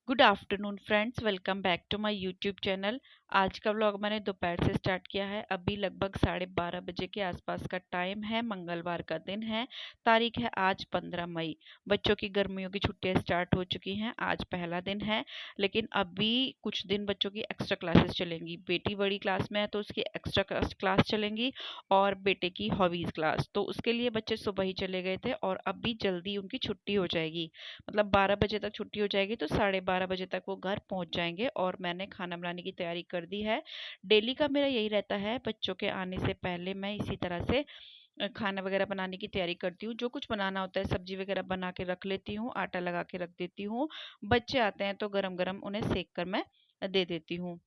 Good afternoon friends, welcome back to my YouTube channel. आज का vlog मैंने दोपहर से स्टार्ट किया है। अभी लगभग 12:30 बजे के आसपास का टाइम है। मंगलवार का दिन है। तारीख है आज 15 मई। बच्चों की गर्मियों की छुट्टियां स्टार्ट हो चुकी हैं। आज पहला दिन है, लेकिन अभी कुछ दिन बच्चों की एक्स्ट्रा क्लासेस चलेंगी। बेटी बड़ी क्लास में है तो उसकी एक्स्ट्रा क्लास चलेंगी, और बेटे की हॉबीज़ क्लास। तो उसके लिए बच्चे सुबह ही चले गए थे और अभी जल्दी उनकी छुट्टी हो जाएगी। मतलब 12 बजे तक छुट्टी हो जाएगी तो 12:30 बजे तक वो घर पहुंच जाएंगे। और मैंने खाना बनाने की तैयारी कर दी है। डेली का मेरा यही रहता है, बच्चों के आने से पहले मैं इसी तरह से खाना वगैरह बनाने की तैयारी करती हूँ। जो कुछ बनाना होता है, सब्जी वगैरह बना के रख लेती हूँ, आटा लगा के रख देती हूँ। बच्चे आते हैं तो गरम गरम उन्हें सेक कर मैं दे देती हूँ।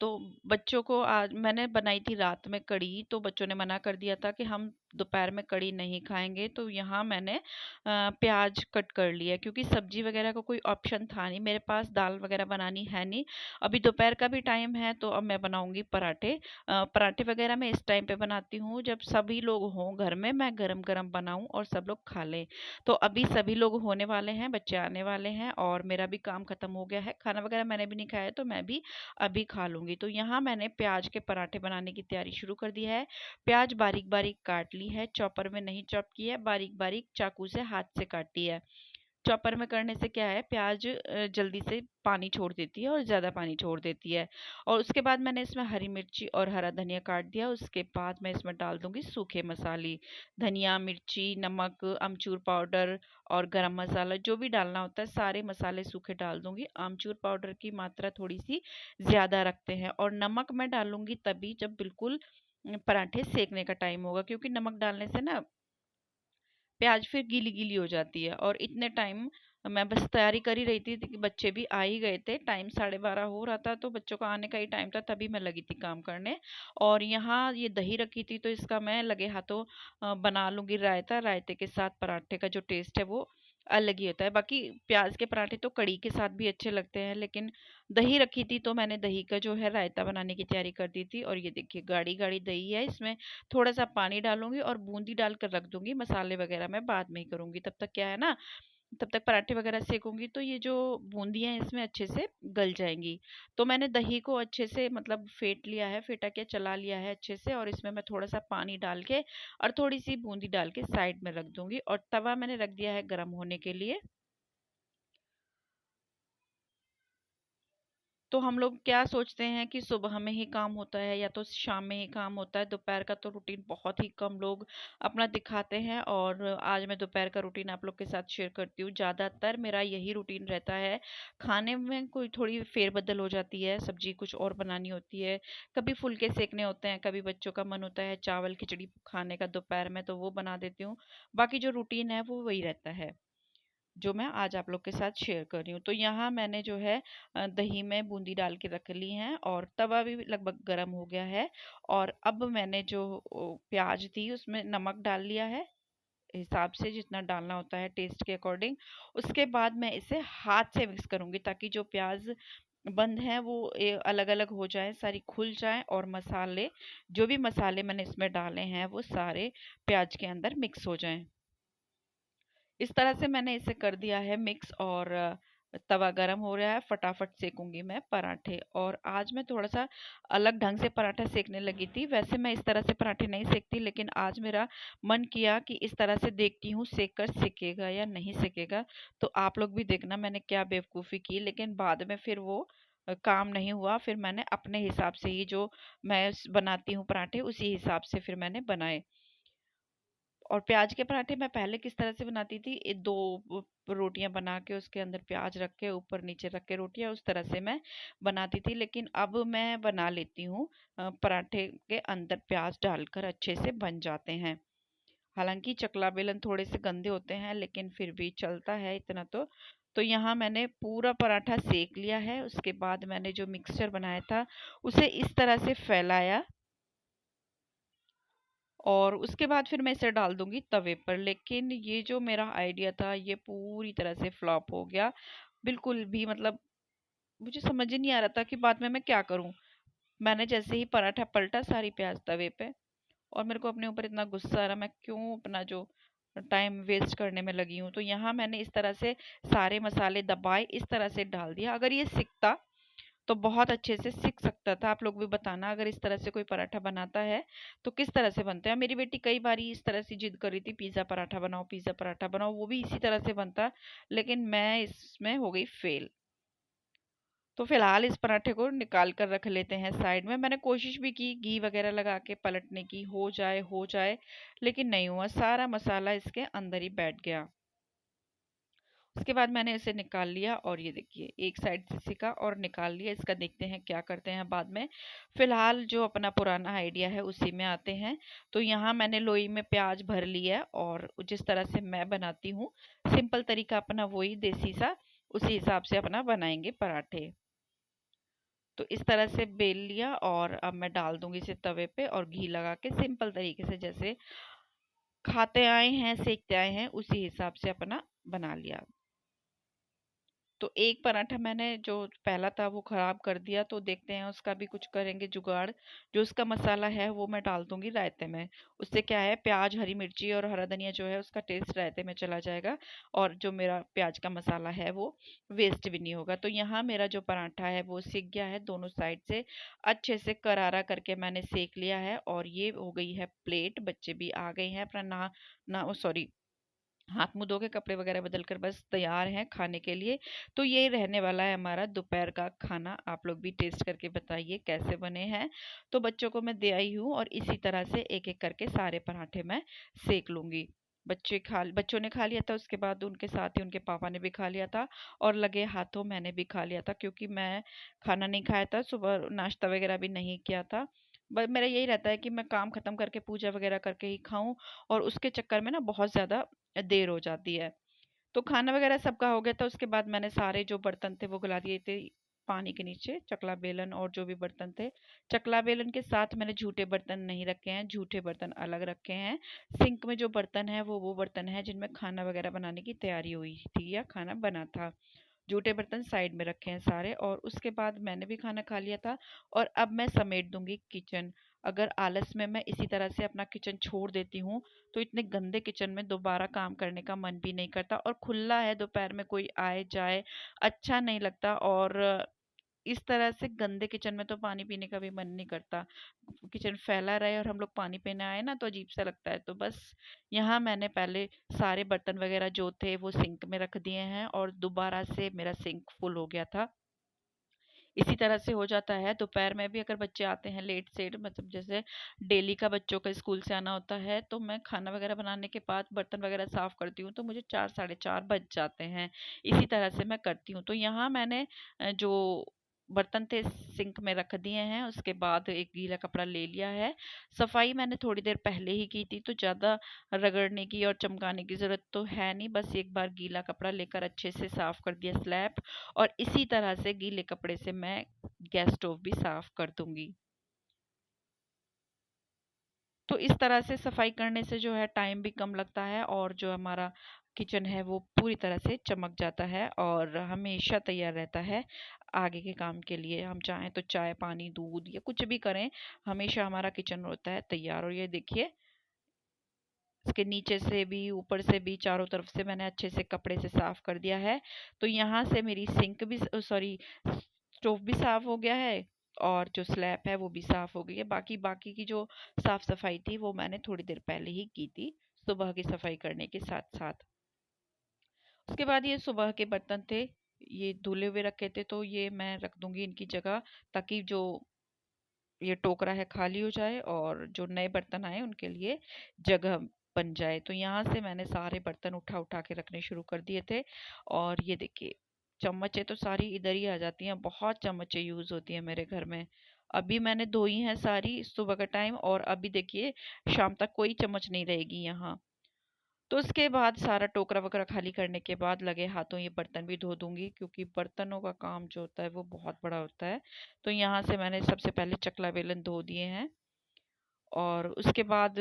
तो बच्चों को आज मैंने बनाई थी रात में कढ़ी, तो बच्चों ने मना कर दिया था कि हम दोपहर में कढ़ी नहीं खाएंगे। तो यहाँ मैंने प्याज कट कर लिया, क्योंकि सब्जी वगैरह का कोई ऑप्शन था नहीं मेरे पास, दाल वगैरह बनानी है नहीं। अभी दोपहर का भी टाइम है तो अब मैं बनाऊंगी पराठे। पराठे वगैरह मैं इस टाइम पे बनाती हूँ जब सभी लोग हों घर में, मैं गरम गरम बनाऊं और सब लोग खा लें। तो अभी सभी लोग होने वाले हैं, बच्चे आने वाले हैं और मेरा भी काम खत्म हो गया है। खाना वगैरह मैंने भी नहीं खाया तो मैं भी अभी खा लूँगी। तो यहाँ मैंने प्याज के पराठे बनाने की तैयारी शुरू कर दी है। प्याज बारीक बारीक काट ली है, चॉपर में नहीं चॉप की है, बारीक बारीक चाकू से हाथ से काटी है। चॉपर में करने से क्या है, प्याज जल्दी से पानी छोड़ देती है और ज़्यादा पानी छोड़ देती है। और उसके बाद मैंने इसमें हरी मिर्ची और हरा धनिया काट दिया। उसके बाद मैं इसमें डाल दूंगी सूखे मसाले, धनिया, मिर्ची, नमक, अमचूर पाउडर और गरम मसाला, जो भी डालना होता है सारे मसाले सूखे डाल दूंगी। आमचूर पाउडर की मात्रा थोड़ी सी ज़्यादा रखते हैं, और नमक मैं डालूंगी तभी जब बिल्कुल पराठे सेकने का टाइम होगा, क्योंकि नमक डालने से ना प्याज फिर गीली गीली हो जाती है। और इतने टाइम मैं बस तैयारी कर ही रही थी कि बच्चे भी आ ही गए थे। टाइम 12:30 हो रहा था तो बच्चों का आने का ही टाइम था, तभी मैं लगी थी काम करने। और यहाँ ये दही रखी थी तो इसका मैं लगे हाथों बना लूंगी रायता। रायते के साथ पराठे का जो टेस्ट है वो अलग ही होता है। बाकी प्याज के पराठे तो कड़ी के साथ भी अच्छे लगते हैं, लेकिन दही रखी थी तो मैंने दही का जो है रायता बनाने की तैयारी कर दी थी। और ये देखिए गाढ़ी गाढ़ी दही है, इसमें थोड़ा सा पानी डालूंगी और बूंदी डालकर रख दूंगी। मसाले वगैरह मैं बाद में ही करूंगी, तब तक क्या है ना, तब तक पराठे वगैरह सेकूंगी तो ये जो बूंदियाँ हैं इसमें अच्छे से गल जाएंगी। तो मैंने दही को अच्छे से मतलब फेंट लिया है, फेंटा के चला लिया है अच्छे से। और इसमें मैं थोड़ा सा पानी डाल के और थोड़ी सी बूंदी डाल के साइड में रख दूंगी। और तवा मैंने रख दिया है गर्म होने के लिए। तो हम लोग क्या सोचते हैं कि सुबह में ही काम होता है या तो शाम में ही काम होता है, दोपहर का तो रूटीन बहुत ही कम लोग अपना दिखाते हैं। और आज मैं दोपहर का रूटीन आप लोग के साथ शेयर करती हूँ। ज़्यादातर मेरा यही रूटीन रहता है। खाने में कोई थोड़ी फेरबदल हो जाती है, सब्जी कुछ और बनानी होती है, कभी फुलके सेकने होते हैं, कभी बच्चों का मन होता है चावल खिचड़ी खाने का दोपहर में तो वो बना देती हूँ। बाकी जो रूटीन है वो वही रहता है जो मैं आज आप लोग के साथ शेयर कर रही हूँ। तो यहाँ मैंने जो है दही में बूंदी डाल के रख ली है और तवा भी लगभग गर्म हो गया है। और अब मैंने जो प्याज थी उसमें नमक डाल लिया है, हिसाब से जितना डालना होता है टेस्ट के अकॉर्डिंग। उसके बाद मैं इसे हाथ से मिक्स करूंगी ताकि जो प्याज बंद है वो अलग अलग हो जाए, सारी खुल जाए, और मसाले, जो भी मसाले मैंने इसमें डाले हैं वो सारे प्याज के अंदर मिक्स हो जाएं। इस तरह से मैंने इसे कर दिया है मिक्स। और तवा गरम हो रहा है, फटाफट सेकूंगी मैं पराठे। और आज मैं थोड़ा सा अलग ढंग से पराठा सेकने लगी थी। वैसे मैं इस तरह से पराठे नहीं सेकती, लेकिन आज मेरा मन किया कि इस तरह से देखती हूँ सेक कर सेकेगा या नहीं सेकेगा। तो आप लोग भी देखना मैंने क्या बेवकूफ़ी की, लेकिन बाद में फिर वो काम नहीं हुआ। फिर मैंने अपने हिसाब से ही जो मैं बनाती हूँ पराठे उसी हिसाब से फिर मैंने बनाए। और प्याज के पराठे मैं पहले किस तरह से बनाती थी, दो रोटियां बना के उसके अंदर प्याज रख के ऊपर नीचे रख के रोटियां, उस तरह से मैं बनाती थी। लेकिन अब मैं बना लेती हूँ पराठे के अंदर प्याज डालकर, अच्छे से बन जाते हैं। हालांकि चकला बेलन थोड़े से गंदे होते हैं, लेकिन फिर भी चलता है इतना तो यहाँ मैंने पूरा पराठा सेक लिया है। उसके बाद मैंने जो मिक्सचर बनाया था उसे इस तरह से फैलाया, और उसके बाद फिर मैं इसे डाल दूंगी तवे पर। लेकिन ये जो मेरा आइडिया था ये पूरी तरह से फ्लॉप हो गया। बिल्कुल भी मतलब मुझे समझ ही नहीं आ रहा था कि बाद में मैं क्या करूं। मैंने जैसे ही पराठा पलटा सारी प्याज तवे पे, और मेरे को अपने ऊपर इतना गुस्सा आ रहा, मैं क्यों अपना जो टाइम वेस्ट करने में लगी हूँ। तो यहाँ मैंने इस तरह से सारे मसाले दबाए, इस तरह से डाल दिया। अगर ये सिकता तो बहुत अच्छे से सिक सकता था। आप लोग भी बताना अगर इस तरह से कोई पराठा बनाता है तो किस तरह से बनते हैं। मेरी बेटी कई बार इस तरह से जिद कर रही थी, पिज़्ज़ा पराठा बनाओ, पिज़्ज़ा पराठा बनाओ, वो भी इसी तरह से बनता, लेकिन मैं इसमें हो गई फेल। तो फिलहाल इस पराठे को निकाल कर रख लेते हैं साइड में। मैंने कोशिश भी की घी वगैरह लगा के पलटने की, हो जाए, लेकिन नहीं हुआ, सारा मसाला इसके अंदर ही बैठ गया। उसके बाद मैंने इसे निकाल लिया और ये देखिए एक साइड से सिका और निकाल लिया। इसका देखते हैं क्या करते हैं बाद में। फिलहाल जो अपना पुराना आइडिया है उसी में आते हैं। तो यहाँ मैंने लोई में प्याज भर लिया और जिस तरह से मैं बनाती हूँ सिंपल तरीका अपना वही देसी सा, उसी हिसाब से अपना बनाएंगे पराठे। तो इस तरह से बेल लिया और अब मैं डाल दूंगी इसे तवे पे और घी लगा के सिंपल तरीके से जैसे खाते आए हैं सेकते आए हैं उसी हिसाब से अपना बना लिया। तो एक पराठा मैंने जो पहला था वो खराब कर दिया, तो देखते हैं उसका भी कुछ करेंगे जुगाड़। जो उसका मसाला है वो मैं डाल दूंगी रायते में। उससे क्या है, प्याज हरी मिर्ची और हरा धनिया जो है उसका टेस्ट रायते में चला जाएगा और जो मेरा प्याज का मसाला है वो वेस्ट भी नहीं होगा। तो यहाँ मेरा जो पराठा है वो सिक गया है, दोनों साइड से अच्छे से करारा करके मैंने सेक लिया है। और ये हो गई है प्लेट। बच्चे भी आ गए हैं अपना नहा ना सॉरी हाथ मुंह धो के कपड़े वगैरह बदल कर बस तैयार हैं खाने के लिए। तो ये रहने वाला है हमारा दोपहर का खाना। आप लोग भी टेस्ट करके बताइए कैसे बने हैं। तो बच्चों को मैं दे आई हूँ और इसी तरह से एक एक करके सारे पराठे मैं सेक लूंगी। बच्चों ने खा लिया था, उसके बाद उनके साथ ही उनके पापा ने भी खा लिया था और लगे हाथों मैंने भी खा लिया था, क्योंकि मैं खाना नहीं खाया था, सुबह नाश्ता वगैरह भी नहीं किया था। बस मेरा यही रहता है कि मैं काम खत्म करके पूजा वगैरह करके ही खाऊं, और उसके चक्कर में ना बहुत ज़्यादा देर हो जाती है। तो खाना वगैरह सबका हो गया था। उसके बाद मैंने सारे जो बर्तन थे वो गला दिए थे पानी के नीचे, चकला बेलन और जो भी बर्तन थे। चकला बेलन के साथ मैंने झूठे बर्तन नहीं रखे हैं, झूठे बर्तन अलग रखे हैं। सिंक में जो बर्तन है वो बर्तन है जिनमें खाना वगैरह बनाने की तैयारी हुई थी या खाना बना था। जूठे बर्तन साइड में रखे हैं सारे। और उसके बाद मैंने भी खाना खा लिया था और अब मैं समेट दूंगी किचन। अगर आलस में मैं इसी तरह से अपना किचन छोड़ देती हूँ तो इतने गंदे किचन में दोबारा काम करने का मन भी नहीं करता, और खुला है दोपहर में कोई आए जाए अच्छा नहीं लगता। और इस तरह से गंदे किचन में तो पानी पीने का भी मन नहीं करता। किचन फैला रहे और हम लोग पानी पीने आए ना तो अजीब सा लगता है। तो बस यहाँ मैंने पहले सारे बर्तन वगैरह जो थे वो सिंक में रख दिए हैं और दोबारा से मेरा सिंक फुल हो गया था। इसी तरह से हो जाता है दोपहर में भी। अगर बच्चे आते हैं लेट सेट, मतलब जैसे डेली का बच्चों का स्कूल से आना होता है, तो मैं खाना वगैरह बनाने के बाद बर्तन वगैरह साफ करती हूँ तो मुझे 4 साढ़े 4 बज जाते हैं। इसी तरह से मैं करती हूँ। तो यहाँ मैंने जो बर्तन थे सिंक में रख दिए हैं। उसके बाद एक गीला कपड़ा ले लिया है। सफाई मैंने थोड़ी देर पहले ही की थी, तो ज़्यादा रगड़ने की और चमकाने की ज़रूरत तो है नहीं। बस एक बार गीला कपड़ा लेकर अच्छे से साफ कर दिया स्लैब, और इसी तरह से गीले कपड़े से मैं गैस स्टोव भी साफ कर दूंगी। तो इस तरह से सफाई करने से जो है टाइम भी कम लगता है और जो हमारा किचन है वो पूरी तरह से चमक जाता है और हमेशा तैयार रहता है आगे के काम के लिए। हम चाहें तो चाय पानी दूध या कुछ भी करें, हमेशा हमारा किचन होता है तैयार। और ये देखिए इसके नीचे से भी ऊपर से भी चारों तरफ से मैंने अच्छे से कपड़े से साफ कर दिया है। तो यहाँ से मेरी सिंक भी सॉरी स्टोव भी साफ हो गया है और जो स्लैब है वो भी साफ हो गई है। बाकी बाकी की जो साफ सफाई थी वो मैंने थोड़ी देर पहले ही की थी, सुबह की सफाई करने के साथ साथ। उसके बाद ये सुबह के बर्तन थे, ये धुले हुए रखे थे, तो ये मैं रख दूंगी इनकी जगह, ताकि जो ये टोकरा है खाली हो जाए और जो नए बर्तन आए उनके लिए जगह बन जाए। तो यहाँ से मैंने सारे बर्तन उठा उठा के रखने शुरू कर दिए थे। और ये देखिए चम्मचें तो सारी इधर ही आ जाती हैं, बहुत चम्मचें यूज होती हैं मेरे घर में। अभी मैंने धोई हैं सारी सुबह का टाइम, और अभी देखिए शाम तक कोई चम्मच नहीं रहेगी यहाँ। तो उसके बाद सारा टोकरा वगैरह खाली करने के बाद लगे हाथों ये बर्तन भी धो दूंगी, क्योंकि बर्तनों का काम जो होता है वो बहुत बड़ा होता है। तो यहाँ से मैंने सबसे पहले चकला बेलन धो दिए हैं और उसके बाद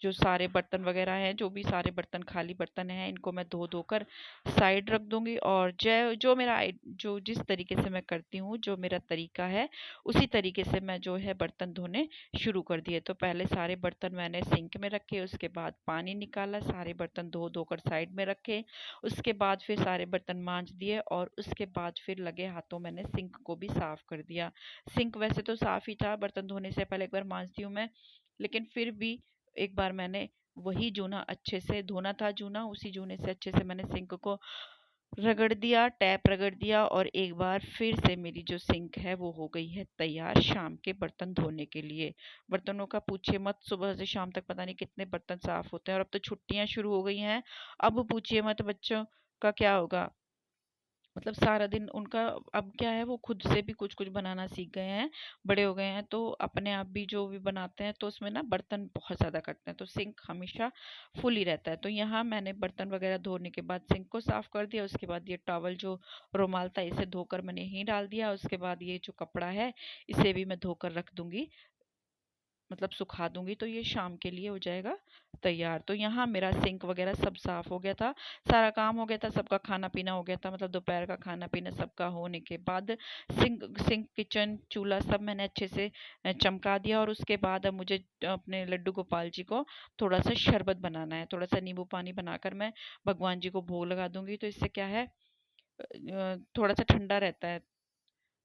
जो सारे बर्तन वगैरह हैं, जो भी सारे बर्तन खाली बर्तन हैं, इनको मैं धो धोकर साइड रख दूंगी। और जो मेरा जो जिस तरीके से मैं करती हूँ, जो मेरा तरीका है, उसी तरीके से मैं जो है बर्तन धोने शुरू कर दिए। तो पहले सारे बर्तन मैंने सिंक में रखे, उसके बाद पानी निकाला, सारे बर्तन धो धोकर साइड में रखे, उसके बाद फिर सारे बर्तन मांज दिए और उसके बाद फिर लगे हाथों मैंने सिंक को भी साफ कर दिया। सिंक वैसे तो साफ ही था, बर्तन धोने से पहले एक बार मांजती हूँ मैं, लेकिन फिर भी एक बार मैंने वही जूना अच्छे से धोना था, जूना उसी जूने से अच्छे से मैंने सिंक को रगड़ दिया, टैप रगड़ दिया, और एक बार फिर से मेरी जो सिंक है वो हो गई है तैयार शाम के बर्तन धोने के लिए। बर्तनों का पूछिए मत, सुबह से शाम तक पता नहीं कितने बर्तन साफ होते हैं, और अब तो छुट्टियां शुरू हो गई हैं। अब पूछिए मत बच्चों का क्या होगा। मतलब सारा दिन उनका, अब क्या है, वो खुद से भी कुछ कुछ बनाना सीख गए हैं, बड़े हो गए हैं, तो अपने आप भी जो भी बनाते हैं तो उसमें ना बर्तन बहुत ज़्यादा करते हैं, तो सिंक हमेशा फुल ही रहता है। तो यहाँ मैंने बर्तन वगैरह धोने के बाद सिंक को साफ कर दिया, उसके बाद ये टॉवल जो रुमाल था इसे धोकर मैंने यहीं डाल दिया, उसके बाद ये जो कपड़ा है इसे भी मैं धोकर रख दूंगी, मतलब सुखा दूंगी, तो ये शाम के लिए हो जाएगा तैयार। तो यहाँ मेरा सिंक वगैरह सब साफ हो गया था, सारा काम हो गया था, सबका खाना पीना हो गया था, मतलब दोपहर का खाना पीना सबका होने के बाद सिंक सिंक किचन चूल्हा सब मैंने अच्छे से चमका दिया। और उसके बाद अब मुझे अपने लड्डू गोपाल जी को थोड़ा सा शरबत बनाना है, थोड़ा सा नींबू पानी बनाकर मैं भगवान जी को भोग लगा दूंगी। तो इससे क्या है, थोड़ा सा ठंडा रहता है।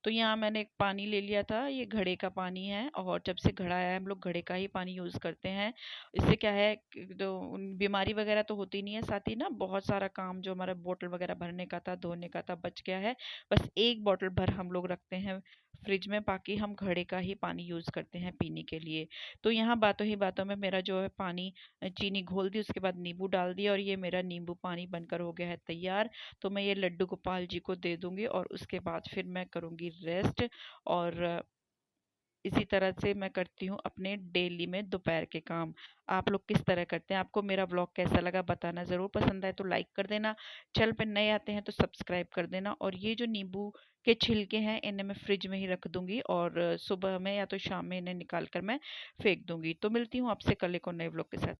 तो यहाँ मैंने एक पानी ले लिया था, ये घड़े का पानी है, और जब से घड़ा आया है हम लोग घड़े का ही पानी यूज़ करते हैं। इससे क्या है तो बीमारी वगैरह तो होती नहीं है, साथ ही ना बहुत सारा काम जो हमारा बोतल वगैरह भरने का था, धोने का था, बच गया है। बस एक बोतल भर हम लोग रखते हैं फ्रिज में, बाकी हम घड़े का ही पानी यूज़ करते हैं पीने के लिए। तो यहाँ बातों ही बातों में मेरा जो है पानी, चीनी घोल दी, उसके बाद नींबू डाल दिया, और ये मेरा नींबू पानी बनकर हो गया है तैयार। तो मैं ये लड्डू गोपाल जी को दे दूंगी और उसके बाद फिर मैं करूंगी रेस्ट। और इसी तरह से मैं करती हूँ अपने डेली में दोपहर के काम। आप लोग किस तरह करते हैं? आपको मेरा व्लॉग कैसा लगा बताना, ज़रूर पसंद आए तो लाइक कर देना, चैनल पे नए आते हैं तो सब्सक्राइब कर देना। और ये जो नींबू के छिलके हैं इन्हें मैं फ्रिज में ही रख दूंगी, और सुबह में या तो शाम में इन्हें निकाल कर मैं फेंक दूंगी। तो मिलती हूँ आपसे कल एक और नए व्लॉग के साथ।